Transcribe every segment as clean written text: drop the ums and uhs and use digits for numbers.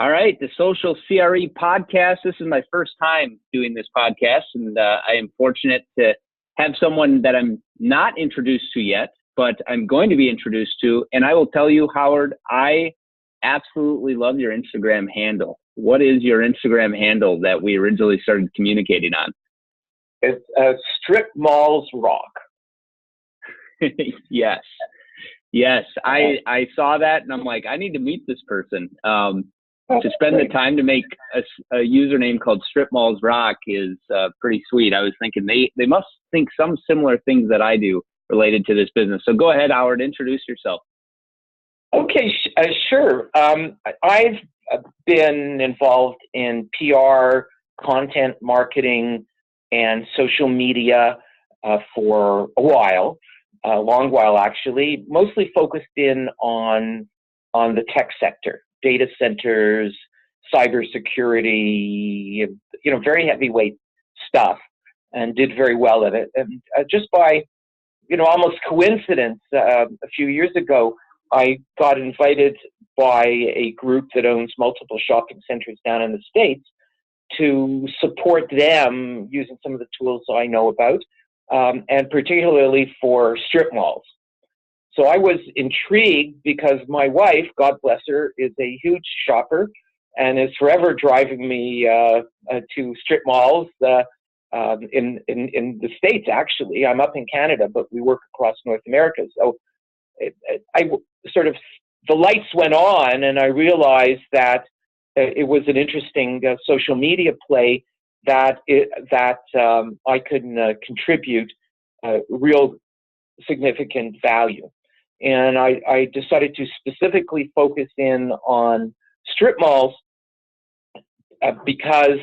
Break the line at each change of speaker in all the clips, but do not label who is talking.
All right, the Social CRE Podcast. This is my first time doing this podcast, and I am fortunate to have someone that I'm not introduced to yet, but I'm going to be introduced to. And I will tell you, Howard, I absolutely love your Instagram handle. What is your Instagram handle that we originally started communicating on?
It's Strip Malls Rock.
Yes. I saw that, and I'm like, I need to meet this person. To spend the time to make a username called Strip Malls Rock is pretty sweet. I was thinking they must think some similar things that I do related to this business. So go ahead, Howard, introduce yourself.
Okay, sure. I've been involved in PR, content marketing, and social media for a long while actually, mostly focused in on the tech sector. Data centers, cybersecurity, very heavyweight stuff, and did very well at it. And just by, almost coincidence, a few years ago, I got invited by a group that owns multiple shopping centers down in the States to support them using some of the tools I know about, and particularly for strip malls. So I was intrigued because my wife, God bless her, is a huge shopper and is forever driving me to strip malls in the States, actually. I'm up in Canada, but we work across North America. So the lights went on, and I realized that it was an interesting social media play that I could contribute real significant value. And I decided to specifically focus in on strip malls because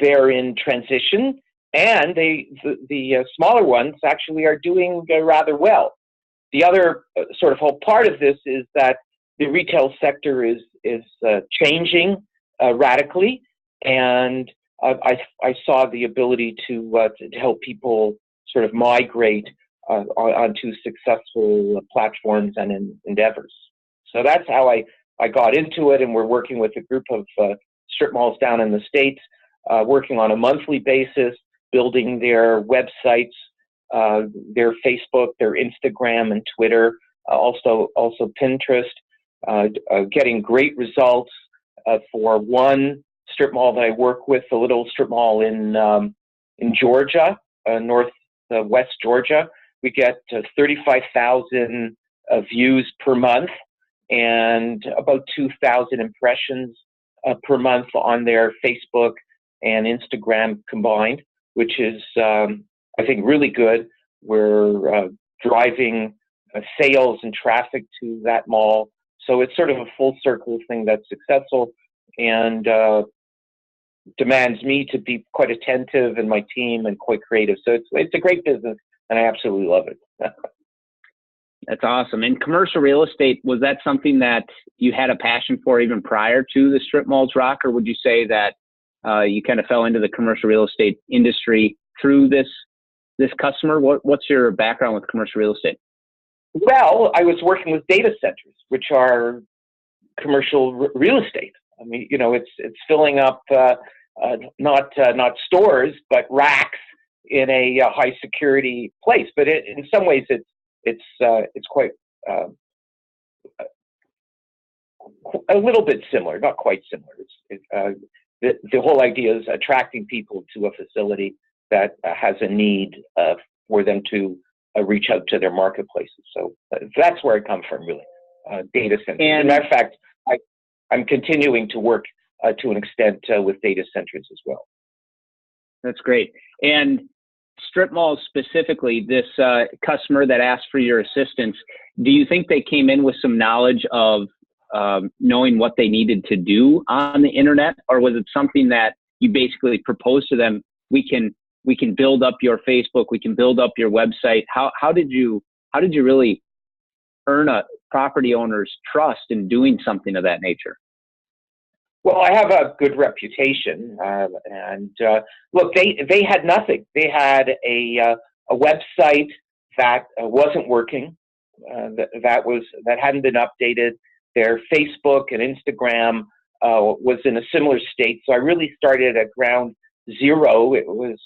they're in transition, and the smaller ones actually are doing rather well. The other sort of whole part of this is that the retail sector is changing radically, and I saw the ability to help people sort of migrate onto successful platforms and endeavors. So that's how I got into it, and we're working with a group of strip malls down in the States, working on a monthly basis, building their websites, their Facebook, their Instagram and Twitter, also Pinterest, getting great results for one strip mall that I work with, a little strip mall in Georgia, northwest Georgia. We get 35,000 views per month and about 2,000 impressions per month on their Facebook and Instagram combined, which is, I think, really good. We're driving sales and traffic to that mall. So it's sort of a full circle thing that's successful and demands me to be quite attentive and my team and quite creative. So it's a great business, and I absolutely love it.
That's awesome. And commercial real estate, was that something that you had a passion for even prior to the Strip Malls Rock, or would you say that you kind of fell into the commercial real estate industry through this customer? What's your background with commercial real estate?
Well, I was working with data centers, which are commercial real estate. I mean, it's filling up not stores, but racks in a high security place. But in some ways, it's quite a little bit similar, not quite similar. The whole idea is attracting people to a facility that has a need for them to reach out to their marketplaces. So that's where I come from, really, data centers. As a matter of fact, I'm continuing to work to an extent with data centers as well.
That's great. And strip malls specifically, this customer that asked for your assistance, do you think they came in with some knowledge of knowing what they needed to do on the internet, or was it something that you basically proposed to them? We can build up your Facebook, we can build up your website. How did you really earn a property owner's trust in doing something of that nature?
Well, I have a good reputation, and look, they had nothing. They had a website that wasn't working, that hadn't been updated. Their Facebook and Instagram was in a similar state. So I really started at ground zero. It was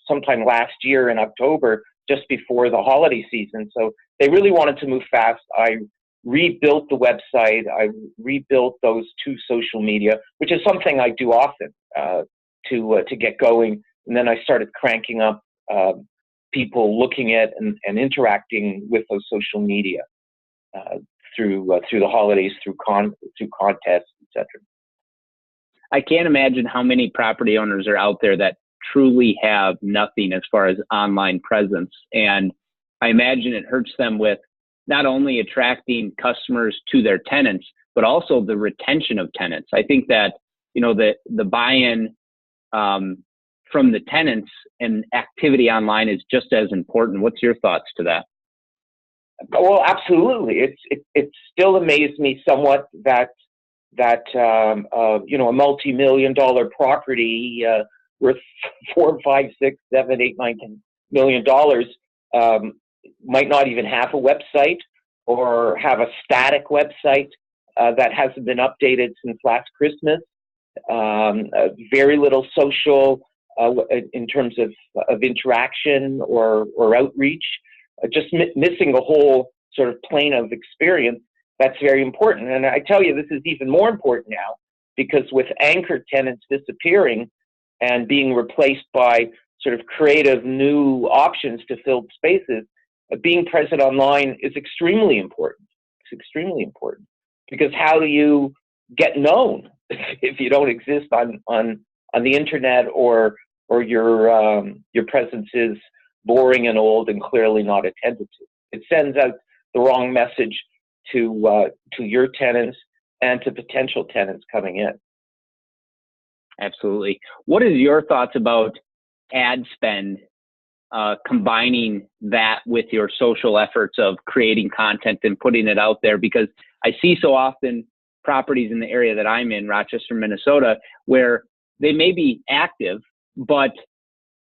sometime last year in October, just before the holiday season. So they really wanted to move fast. I rebuilt the website. I rebuilt those 2 social media, which is something I do often to get going. And then I started cranking up people looking at and interacting with those social media through the holidays, through contests, etc.
I can't imagine how many property owners are out there that truly have nothing as far as online presence. And I imagine it hurts them with not only attracting customers to their tenants, but also the retention of tenants. I think that, the buy-in from the tenants and activity online is just as important. What's your thoughts to that?
Well, absolutely. It still amazed me somewhat that a multi-million-dollar property worth $4, $5, $6, $7, $8, $9, $10 million might not even have a website or have a static website that hasn't been updated since last Christmas. Very little social in terms of interaction or outreach. Just missing a whole sort of plane of experience. That's very important. And I tell you, this is even more important now because with anchor tenants disappearing and being replaced by sort of creative new options to fill spaces, being present online is extremely important. It's extremely important because how do you get known if you don't exist on the internet or your presence is boring and old and clearly not attended to? It sends out the wrong message to your tenants and to potential tenants coming in.
Absolutely. What is your thoughts about ad spend, combining that with your social efforts of creating content and putting it out there? Because I see so often properties in the area that I'm in, Rochester, Minnesota, where they may be active, but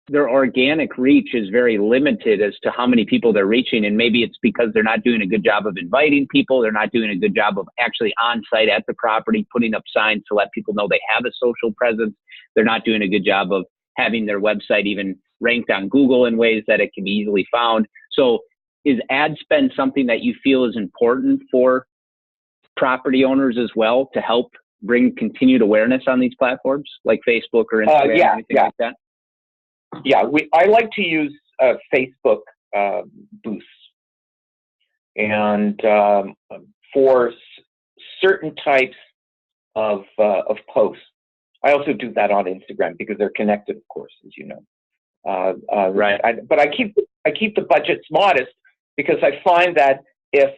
their organic reach is very limited as to how many people they're reaching. And maybe it's because they're not doing a good job of inviting people. They're not doing a good job of actually on site at the property, putting up signs to let people know they have a social presence. They're not doing a good job of having their website even ranked on Google in ways that it can be easily found. So is ad spend something that you feel is important for property owners as well to help bring continued awareness on these platforms like Facebook or Instagram or anything like that?
Yeah, I like to use Facebook boosts, and for certain types of posts. I also do that on Instagram because they're connected, of course, as you know.
Right.
But I keep the budgets modest because I find that if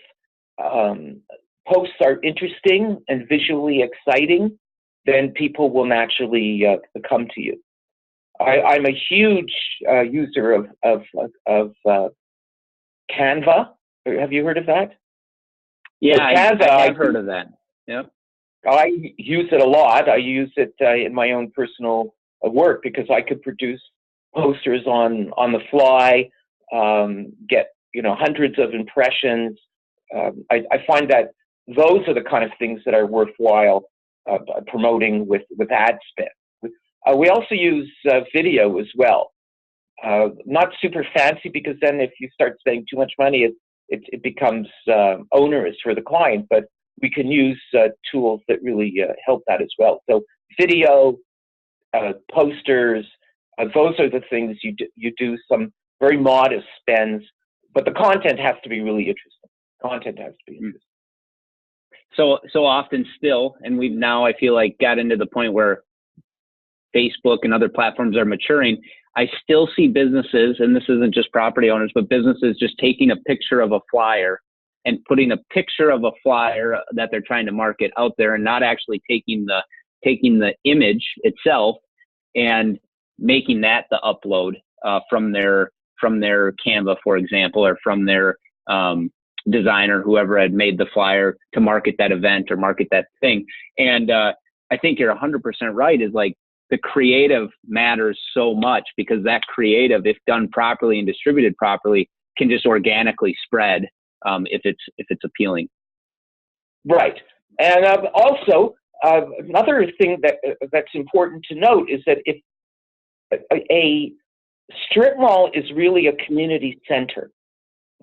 posts are interesting and visually exciting, then people will naturally come to you. I'm a huge user of Canva. Have you heard of that?
Yeah,
Canva,
I have heard of that. Yep.
I use it a lot. I use it in my own personal work because I could produce posters on the fly, get hundreds of impressions. I find that those are the kind of things that are worthwhile promoting with ad spend. We also use video as well. Not super fancy because then if you start spending too much money, it becomes onerous for the client. But we can use tools that really help that as well. So video, posters, those are the things you do some very modest spends, but the content has to be really interesting. Content has to be interesting.
So often still, and we've now, I feel like, got into the point where Facebook and other platforms are maturing. I still see businesses, and this isn't just property owners, but businesses just taking a picture of a flyer and putting a picture of a flyer that they're trying to market out there and not actually taking the image itself and making that the upload from their Canva, for example, or from their designer, whoever had made the flyer to market that event or market that thing. And I think you're 100% right, is like the creative matters so much because that creative, if done properly and distributed properly, can just organically spread if it's appealing.
Right. And also, Another thing that's important to note is that if a strip mall is really a community center,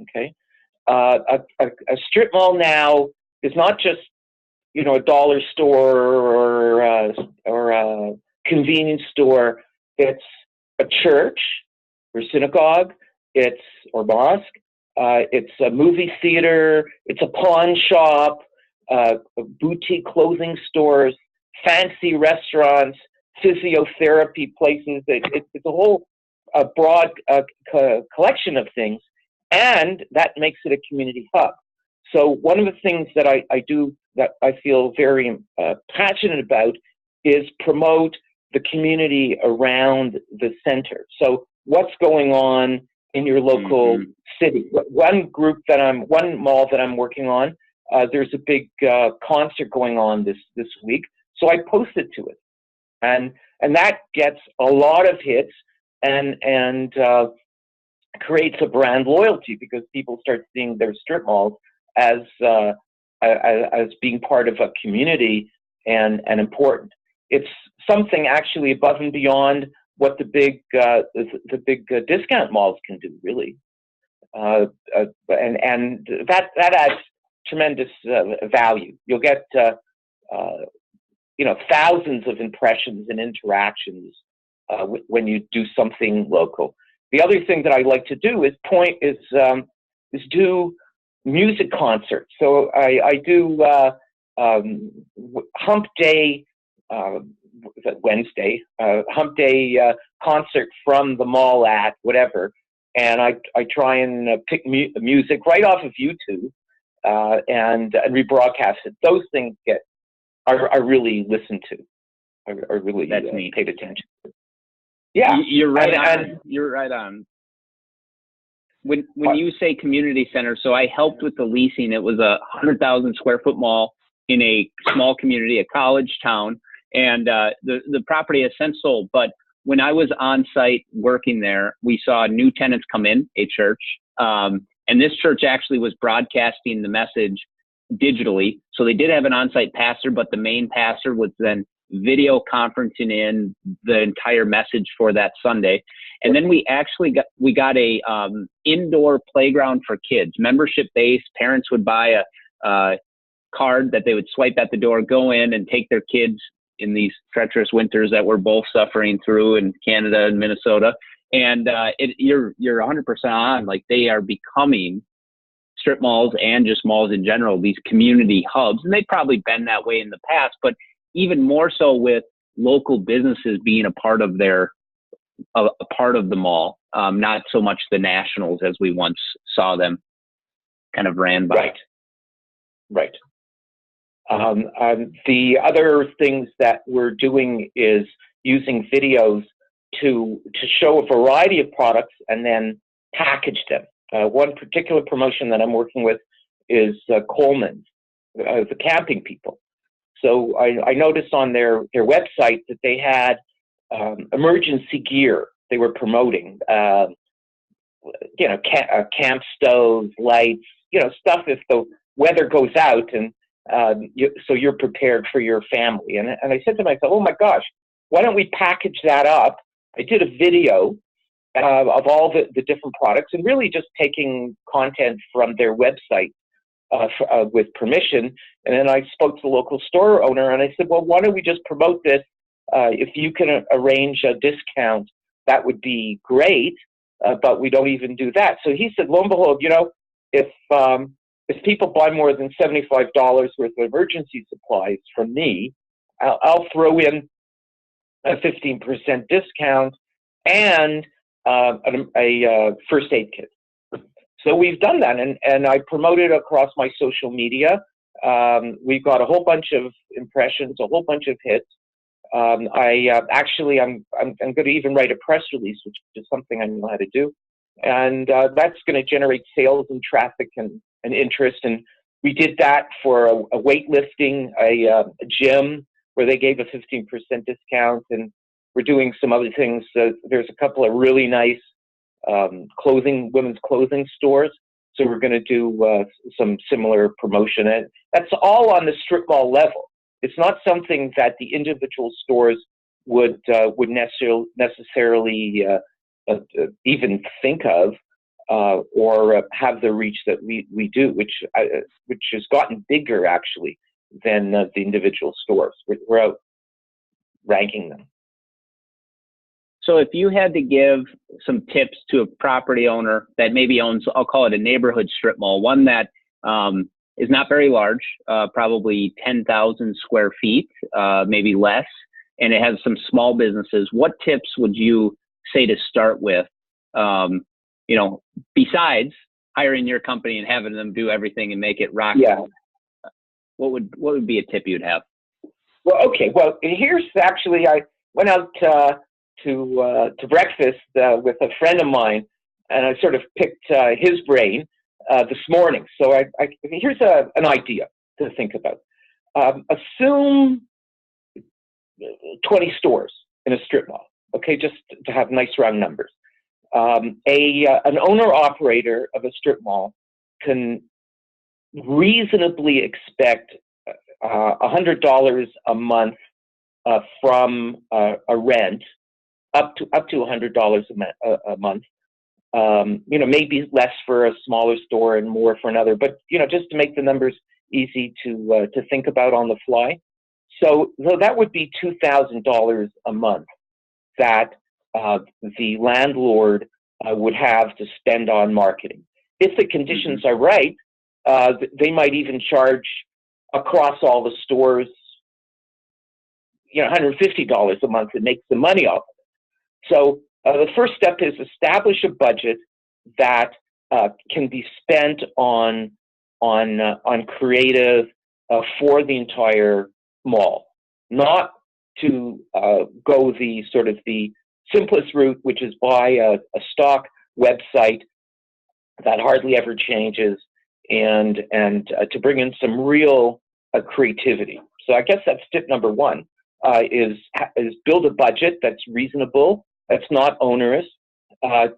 okay? A strip mall now is not just, you know, a dollar store or a convenience store. It's a church or synagogue, or mosque. It's a movie theater. It's a pawn shop, boutique clothing stores, fancy restaurants, physiotherapy places. It's a whole broad collection of things, and that makes it a community hub. So one of the things that I do that I feel very passionate about is promote the community around the center. So what's going on in your local city? One mall that I'm working on, there's a big concert going on this week, so I posted to it, and that gets a lot of hits and creates a brand loyalty because people start seeing their strip malls as being part of a community and important. It's something actually above and beyond what the big discount malls can do, really, and that adds tremendous value. You'll get thousands of impressions and interactions when you do something local. The other thing that I like to do is do music concerts. So I do Hump Day. Wednesday, Hump Day concert from the mall at whatever, and I try and pick music right off of YouTube and rebroadcast it. Those things are really listened to. Are really paid attention to. Yeah,
you're right on. You're right on. When you say community center, so I helped with the leasing. It was a 100,000 square foot mall in a small community, a college town. And the property has since sold. But when I was on site working there, we saw new tenants come in, a church. And this church actually was broadcasting the message digitally. So they did have an on-site pastor, but the main pastor was then video conferencing in the entire message for that Sunday. And then we got a indoor playground for kids, membership based. Parents would buy a card that they would swipe at the door, go in and take their kids in these treacherous winters that we're both suffering through in Canada and Minnesota. And you're 100% on. Like, they are becoming strip malls and just malls in general, these community hubs. And they've probably been that way in the past, but even more so with local businesses being a part of the mall, not so much the nationals as we once saw them kind of ran by.
Right. The other things that we're doing is using videos to show a variety of products and then package them. One particular promotion that I'm working with is Coleman's, the camping people. So I noticed on their website that they had emergency gear they were promoting, camp stoves, lights, stuff if the weather goes out, and so you're prepared for your family. And I said to myself, oh my gosh, why don't we package that up? I did a video of all the different products and really just taking content from their website with permission. And then I spoke to the local store owner and I said, well, why don't we just promote this? If you can arrange a discount, that would be great, but we don't even do that. So he said, lo and behold, if people buy more than $75 worth of emergency supplies from me, I'll throw in a 15% discount and a first aid kit. So we've done that, and I promoted across my social media. We've got a whole bunch of impressions, a whole bunch of hits. I'm going to even write a press release, which is something I know how to do, and that's going to generate sales and traffic and interest. And we did that for a weightlifting, a gym where they gave a 15% discount, and we're doing some other things. There's a couple of really nice women's clothing stores. So we're going to do some similar promotion. And that's all on the strip mall level. It's not something that the individual stores would necessarily even think of or have the reach that we do, which has gotten bigger actually than the individual stores. We're outranking them.
So if you had to give some tips to a property owner that maybe owns, I'll call it a neighborhood strip mall, one that is not very large, probably 10,000 square feet, maybe less, and it has some small businesses, what tips would you say to start with, besides hiring your company and having them do everything and make it rock?
Yeah.
What would be a tip you'd have?
Well, okay. Well, here's actually, I went out to breakfast with a friend of mine, and I sort of picked his brain this morning. So here's an idea to think about. Assume 20 stores in a strip mall, okay, just to have nice round numbers. An owner-operator of a strip mall can reasonably expect $100 a month from a rent, up to $100 a month. Maybe less for a smaller store and more for another, but just to make the numbers easy to think about on the fly. So that would be $2,000 a month that the landlord would have to spend on marketing. If the conditions are right, they might even charge across all the stores, $150 a month and make the money off of it. So the first step is establish a budget that can be spent on creative for the entire mall, not to go the sort of the simplest route, which is buy a stock website that hardly ever changes, and to bring in some real creativity. So I guess that's tip number one, is build a budget that's reasonable, that's not onerous.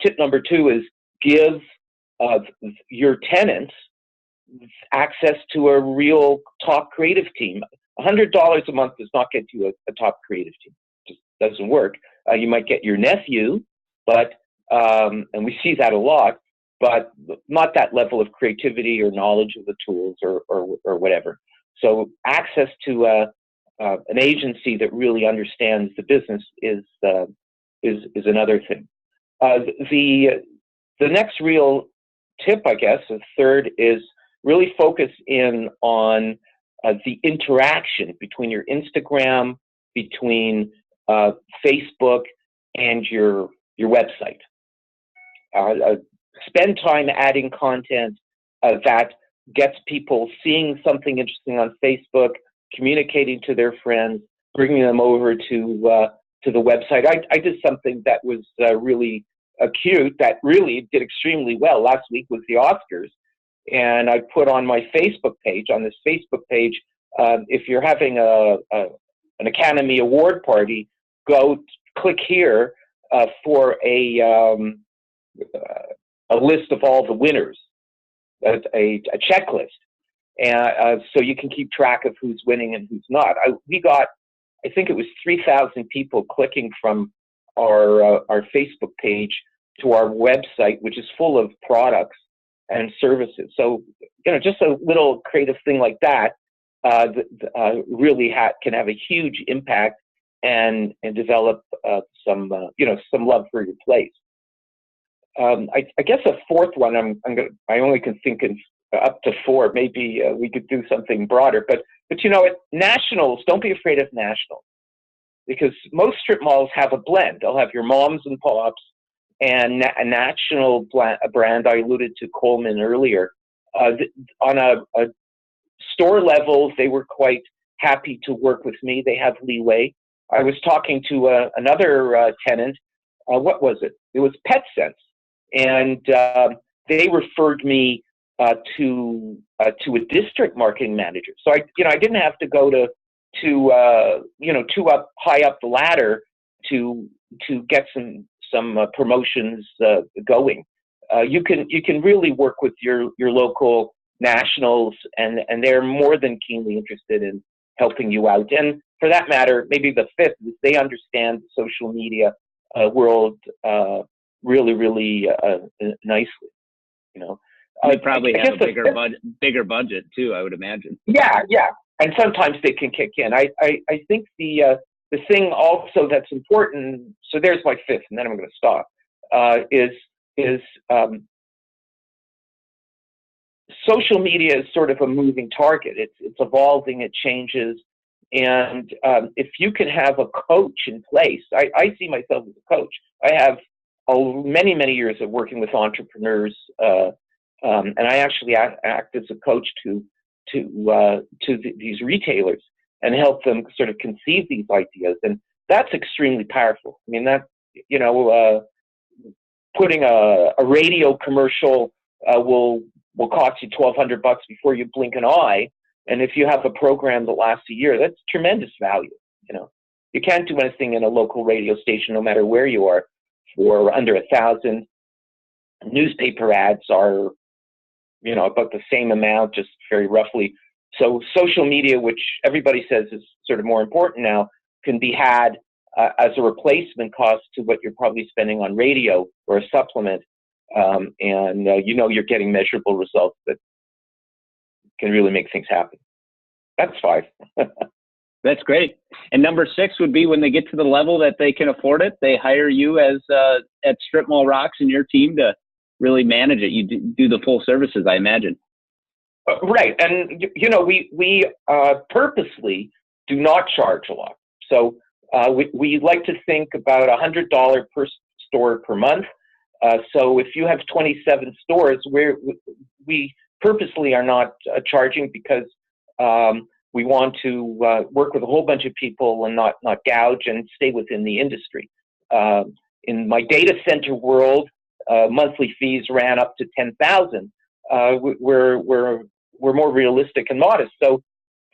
Tip number two is give your tenants access to a real top creative team. $100 a month does not get you a top creative team. It just doesn't work. You might get your nephew, but and we see that a lot, but not that level of creativity or knowledge of the tools or whatever. So access to an agency that really understands the business is another thing. The next real tip, I guess, the third, is really focus in on the interaction between your Instagram, between Facebook, and your website. Spend time adding content that gets people seeing something interesting on Facebook, communicating to their friends, bringing them over to the website. I did something that was really cute, that really did extremely well. Last week was the Oscars, and I put on my Facebook page, if you're having an Academy Award party, go click here for a list of all the winners, a checklist, and so you can keep track of who's winning and who's not. We got, I think it was 3,000 people clicking from our Facebook page to our website, which is full of products and services. So, just a little creative thing like that really can have a huge impact and develop some love for your place. I guess a fourth one, I only can think of up to four. Maybe we could do something broader, but nationals, don't be afraid of nationals, because most strip malls have a blend. They'll have your moms and pops and a national brand. I alluded to Coleman earlier. On a store level, they were quite happy to work with me. They have leeway. I was talking to another tenant. What was it? It was PetSense, and they referred me to a district marketing manager. So I didn't have to go to high up the ladder to get some promotions going. You can really work with your local nationals, and they're more than keenly interested helping you out. And for that matter, maybe the fifth is they understand the social media world really, really nicely. You know,
they probably have a bigger budget too, I would imagine.
Yeah, yeah, and sometimes they can kick in. I think the thing also that's important. So there's my fifth, and then I'm going to stop. Is social media is sort of a moving target. It's evolving, it changes, and if you can have a coach in place, I see myself as a coach. I have many years of working with entrepreneurs, and I actually act as a coach to these retailers and help them sort of conceive these ideas, and that's extremely powerful. I mean, that, you know, putting a radio commercial will cost you $1,200 before you blink an eye, and if you have a program that lasts a year, that's tremendous value. You know, you can't do anything in a local radio station, no matter where you are, for under $1,000. Newspaper ads are, you know, about the same amount, just very roughly. So social media, which everybody says is sort of more important now, can be had as a replacement cost to what you're probably spending on radio or a supplement. And you know, you're getting measurable results that can really make things happen. That's 5.
That's great. And number 6 would be, when they get to the level that they can afford it, they hire you as at Strip Mall Rocks and your team to really manage it. You do the full services, I imagine.
Right. And, you know, we purposely do not charge a lot. So we like to think about $100 per store per month. So if you have 27 stores, we purposely are not charging, because we want to work with a whole bunch of people and not gouge, and stay within the industry. In my data center world, monthly fees ran up to $10,000. We're more realistic and modest. So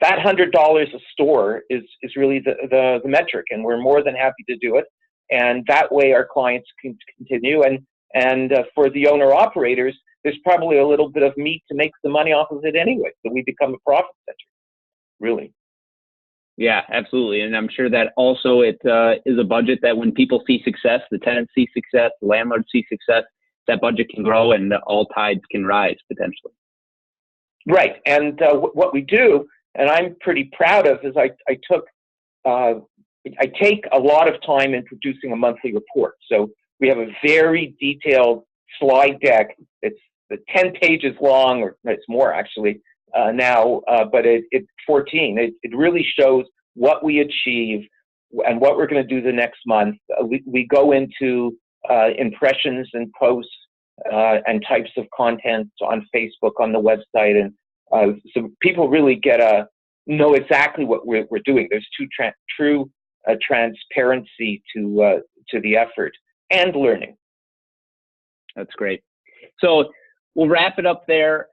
that $100 a store is really the metric, and we're more than happy to do it. And that way our clients can continue. And for the owner operators, there's probably a little bit of meat to make some money off of it anyway. So we become a profit center, really.
Yeah, absolutely. And I'm sure that also it is a budget that when people see success, the tenants see success, the landlords see success, that budget can grow and all tides can rise potentially.
Right. And what we do, and I'm pretty proud of, is I take a lot of time in producing a monthly report. So we have a very detailed slide deck. It's 10 pages long, or it's more actually now, but it's 14. It really shows what we achieve and what we're going to do the next month. We go into impressions and posts and types of content on Facebook, on the website, and so people really know exactly what we're doing. There's true transparency to the effort and learning.
That's great. So we'll wrap it up there.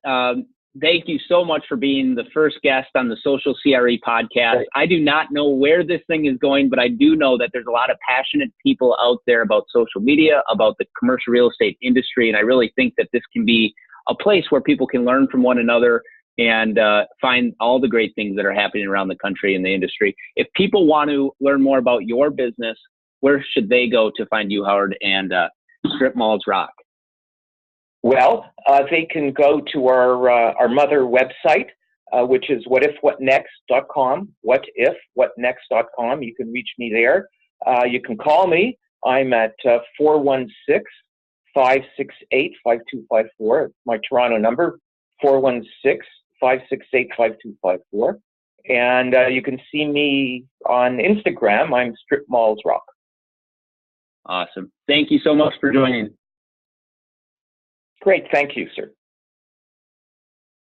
Thank you so much for being the first guest on the Social CRE podcast. I do not know where this thing is going, but I do know that there's a lot of passionate people out there about social media, about the commercial real estate industry. And I really think that this can be a place where people can learn from one another and find all the great things that are happening around the country in the industry. If people want to learn more about your business, where should they go to find you, Howard, and Strip Malls Rock?
Well, they can go to our mother website, which is whatifwhatnext.com, whatifwhatnext.com. You can reach me there. You can call me. I'm at 416-568-5254. My Toronto number, 416-568-5254. And you can see me on Instagram. I'm Strip Malls Rock.
Awesome. Thank you so much for joining.
Great. Thank you, sir.